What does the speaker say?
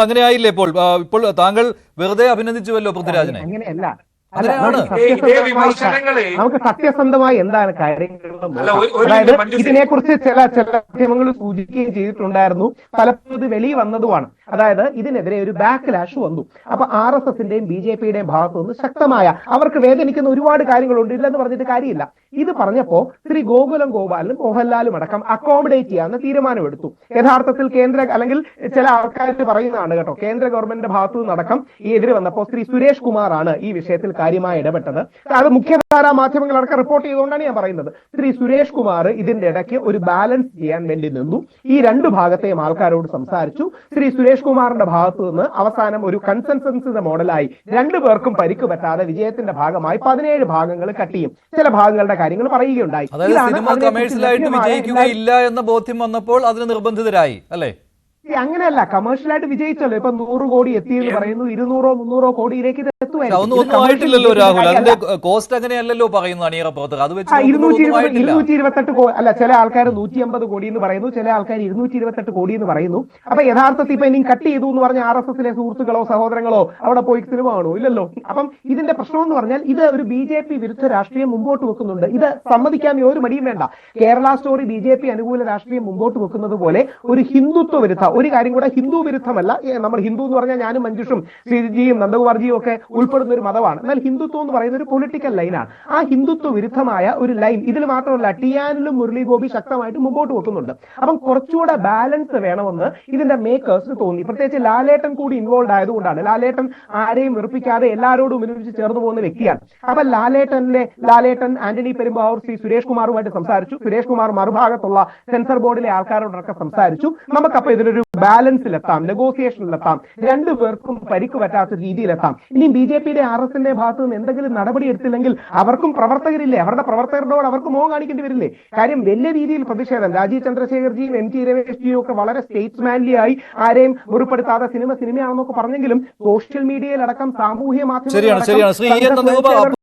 അങ്ങനെയായില്ലേ? ഇപ്പോൾ താങ്കൾ വെറുതെ അഭിനന്ദിച്ചുവല്ലോ പൃഥ്വിരാജിനെ. അങ്ങനെയല്ല. നമുക്ക് സത്യസന്ധമായി എന്താണ് കാര്യങ്ങൾ, അതായത് ഇതിനെക്കുറിച്ച് ചില മാധ്യമങ്ങൾ സൂചിക്കുകയും ചെയ്തിട്ടുണ്ടായിരുന്നു. പലപ്പോഴും ഇത് വെളിയിൽ വന്നതുമാണ്. അതായത് ഇതിനെതിരെ ഒരു ബാക്ക്ലാഷ് വന്നു. അപ്പൊ RSSന്റെയും BJPയുടെയും ഭാഗത്തു നിന്ന് ശക്തമായ, അവർക്ക് വേദനിക്കുന്ന ഒരുപാട് കാര്യങ്ങളുണ്ട്, ഇല്ലെന്ന് പറഞ്ഞിട്ട് കാര്യമില്ല. ഇത് പറഞ്ഞപ്പോ ശ്രീ ഗോകുലം ഗോപാലും മോഹൻലാലും അടക്കം അക്കോമഡേറ്റ് ചെയ്യാവുന്ന തീരുമാനമെടുത്തു. യഥാർത്ഥത്തിൽ അല്ലെങ്കിൽ ചില ആൾക്കാർ പറയുന്നതാണ് കേട്ടോ, കേന്ദ്ര ഗവൺമെന്റിന്റെ ഭാഗത്തു നിന്നടക്കം ഈ എതിര് വന്നപ്പോൾ ശ്രീ സുരേഷ് കുമാറാണ് ഈ വിഷയത്തിൽ കാര്യമായി ഇടപെട്ടത്. അത് മുഖ്യധാരാ മാധ്യമങ്ങളടക്കം റിപ്പോർട്ട് ചെയ്തുകൊണ്ടാണ് ഞാൻ പറയുന്നത്. ശ്രീ സുരേഷ് കുമാർ ഇതിന്റെ ഇടയ്ക്ക് ഒരു ബാലൻസ് ചെയ്യാൻ വേണ്ടി നിന്നു. ഈ രണ്ടു ഭാഗത്തെയും ആൾക്കാരോട് സംസാരിച്ചു. ശ്രീ സുരേഷ് കുമാറിന്റെ ഭാഗത്തു നിന്ന് അവസാനം ഒരു കൺസെൻസസ് മോഡലായി രണ്ടുപേർക്കും പരിക്ക് പറ്റാതെ വിജയത്തിന്റെ ഭാഗമായി 17 ഭാഗങ്ങൾ കട്ട് ചെയ്യും, ചില ഭാഗങ്ങളുടെ കാര്യങ്ങൾ പറയുകയുണ്ടായി. സിനിമ കമേഴ്ഷ്യലായിട്ട് വിജയിക്കുകയില്ല എന്ന ബോധ്യം വന്നപ്പോൾ അതിന് നിർബന്ധിതരായി അല്ലേ? അങ്ങനെയല്ല, കമേഴ്ഷ്യലായിട്ട് വിജയിച്ചല്ലോ. ഇപ്പൊ 100 കോടി എത്തിയെന്ന് പറയുന്നു, 200 300 കോടിയിലേക്ക് ഇത് എത്തുമായിട്ടില്ലല്ലോ രാഹുൽ. അതിന്റെ കോസ്റ്റ് അങ്ങനെയല്ലല്ലോ പറയുന്നു അണിയറ പ്രവർത്തകർ. അത് വെച്ച് 228 അല്ല, ചില ആൾക്കാർ 150 കോടി എന്ന് പറയുന്നു, ചില ആൾക്കാർ 228 കോടി എന്ന് പറയുന്നു. അപ്പൊ യഥാർത്ഥത്തിൽ ഇപ്പൊ ഇനി കട്ട് ചെയ്തു എന്ന് പറഞ്ഞ RSSലെ സുഹൃത്തുക്കളോ സഹോദരങ്ങളോ അവിടെ പോയി സിനിമ കാണോ? ഇല്ലല്ലോ. അപ്പം ഇതിന്റെ പ്രശ്നം എന്ന് പറഞ്ഞാൽ ഇത് ഒരു BJP വിരുദ്ധ രാഷ്ട്രീയം മുമ്പോട്ട് വെക്കുന്നുണ്ട്. ഇത് സമ്മതിക്കാൻ ഒരു മടിയും വേണ്ട. കേരള സ്റ്റോറി BJP അനുകൂല രാഷ്ട്രീയം മുമ്പോട്ട് വെക്കുന്നത് പോലെ ഒരു ഹിന്ദുത്വ വിരുദ്ധ ഒരു കാര്യം കൂടെ, ഹിന്ദു വിരുദ്ധമല്ല. നമ്മൾ ഹിന്ദു എന്ന് പറഞ്ഞാൽ ഞാനും മഞ്ജുഷും ശ്രീജിയും നന്ദകുമാർജിയും ഒക്കെ ഉൾപ്പെടുന്ന ഒരു മതമാണ്. എന്നാൽ ഹിന്ദുത്വം എന്ന് പറയുന്ന ഒരു പൊളിറ്റിക്കൽ ലൈനാണ്. ആ ഹിന്ദുത്വ വിരുദ്ധമായ ഒരു ലൈൻ ഇതിൽ മാത്രമല്ല ടിയാനിലും മുരളി ഗോപി ശക്തമായിട്ട് മുമ്പോട്ട് വെക്കുന്നുണ്ട്. അപ്പം കുറച്ചുകൂടെ ബാലൻസ് വേണമെന്ന് ഇതിന്റെ മേക്കേഴ്സിന് തോന്നി. പ്രത്യേകിച്ച് ലാലേട്ടൻ കൂടി ഇൻവോൾവ് ആയതുകൊണ്ടാണ്. ലാലേട്ടൻ ആരെയും വെറുപ്പിക്കാതെ എല്ലാവരോടും ഒരുമിച്ച് ചേർന്ന് പോകുന്ന വ്യക്തിയാണ്. അപ്പൊ ലാലേട്ടൻ ആന്റണി പെരുമ്പാവൂർ ശ്രീ സുരേഷ് കുമാറുമായിട്ട് സംസാരിച്ചു. സുരേഷ് കുമാർ മറുഭാഗത്തുള്ള സെൻസർ ബോർഡിലെ ആൾക്കാരോടൊക്കെ സംസാരിച്ചു. നമുക്കപ്പോ ഇതിനൊരു ബാലൻസിലെത്താം, നെഗോസിയേഷനിലെത്താം, രണ്ടുപേർക്കും പരിക്ക് പറ്റാത്ത രീതിയിലെത്താം. ഇനി BJPയുടെ RSSന്റെ ഭാഗത്ത് നിന്ന് എന്തെങ്കിലും നടപടി എടുത്തില്ലെങ്കിൽ അവർക്കും പ്രവർത്തകരില്ലേ, അവരുടെ പ്രവർത്തകരോട് അവർക്ക് മോഹം കാണിക്കേണ്ടി വരില്ലേ? കാര്യം വലിയ രീതിയിൽ പ്രതിഷേധം, രാജീവ് ചന്ദ്രശേഖർജിയും MT രമേശ്ജിയും ഒക്കെ വളരെ സ്റ്റേറ്റ്സ്മാൻലി ആയി ആരെയും വെറുപ്പെടുത്താതെ സിനിമയാണെന്നൊക്കെ പറഞ്ഞെങ്കിലും സോഷ്യൽ മീഡിയയിലടക്കം സാമൂഹ്യ മാധ്യമങ്ങൾ